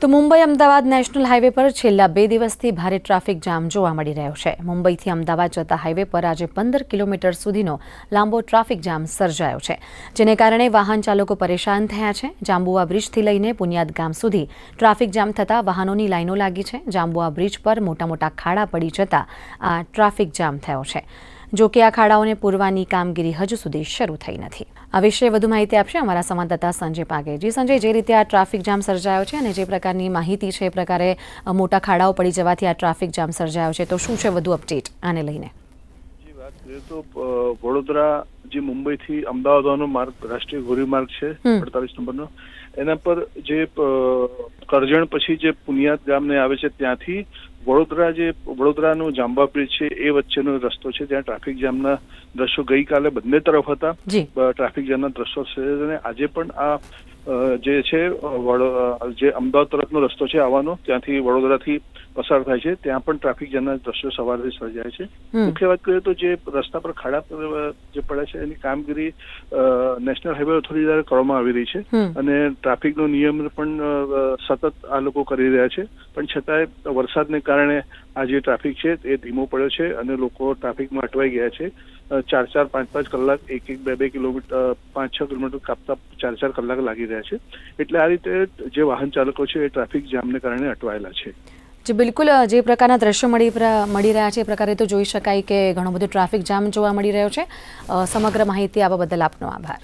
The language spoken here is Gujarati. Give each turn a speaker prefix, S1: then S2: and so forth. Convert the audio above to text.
S1: તો મુંબઈ અમદાવાદ નેશનલ હાઈવે પર છેલ્લા 2 દિવસથી ભારે ટ્રાફિક જામ જોવા મળી રહ્યો છે। મુંબઈથી અમદાવાદ જતા હાઈવે પર આજે 15 કિલોમીટર સુધીનો લાંબો ટ્રાફિક જામ સર્જાયો છે, જેને કારણે વાહન ચાલકો પરેશાન થયા છે। જાંબુઆ બ્રિજથી લઈને પુનિયાદ ગામ સુધી ટ્રાફિક જામ થતા વાહનોની લાઈનો લાગી છે। જાંબુઆ બ્રિજ પર મોટા ખાડા પડી જતા આ ટ્રાફિક જામ થયો છે। જો કે આ ખાડાઓને પૂરવાની કામગીરી હજુ સુધી શરૂ થઈ નથી। આ વિશે વધુ માહિતી આપશે અમારા સંવાદદાતા સંજય પાગેજી। સંજય, જે રીતે આ ટ્રાફિક જામ સર્જાયો છે અને જે પ્રકારની માહિતી છે એ પ્રકારે મોટા ખાડાઓ પડી જવાથી આ ટ્રાફિક જામ સર્જાયો છે, તો શું છે વધુ અપડેટ આને લઈને?
S2: જી, વાત કરીએ તો વડોદરા જે મુંબઈથી અમદાવાદનો માર્ગ રાષ્ટ્રીય ધોરીમાર્ગ છે 48 નંબરનો, એના પર જે કરજણ પછી જે પુનિયાદ ગામને આવે છે ત્યાંથી વડોદરાનો જાંબા બ્રિજ છે એ વચ્ચેનો રસ્તો છે, ત્યાં ટ્રાફિક જામના દ્રશ્યો ગઈકાલે બંને તરફ હતા। ટ્રાફિક જામના દ્રશ્યો છે અને આજે પણ આ જે છે જે અમદાવાદ તરફનો રસ્તો છે આવવાનો, ત્યાંથી વડોદરાથી પસાર થાય છે, ત્યાં પણ ટ્રાફિક જામના દ્રશ્યો સવારથી સર્જાય છે। મુખ્ય વાત કરીએ તો જે રસ્તા પર ખાડા જે પડે છે એની કામગીરી નેશનલ હાઈવે ઓથોરિટી દ્વારા કરવામાં આવી રહી છે અને ટ્રાફિકનો નિયમ પણ સતત આ લોકો કરી રહ્યા છે, પણ છતાંય વરસાદને કારણે આ જે ટ્રાફિક છે એ ધીમો પડ્યો છે અને લોકો ટ્રાફિકમાં અટવાઈ ગયા છે। 4-4, 5-5 કલાક, 1-2 કિલોમીટર, 5-6 કિલોમીટર કાપતા 4-4 કલાક લાગી રહ્યા છે। એટલે આ રીતે જે વાહન ચાલકો છે એ ટ્રાફિક જામને કારણે અટવાયેલા છે।
S1: જી બિલકુલ, જે પ્રકારના દ્રશ્યો મળી રહ્યા છે એ પ્રકારે તો જોઈ શકાય કે ઘણો બધો ટ્રાફિક જામ જોવા મળી રહ્યો છે। સમગ્ર માહિતી આપવા બદલ આપનો આભાર।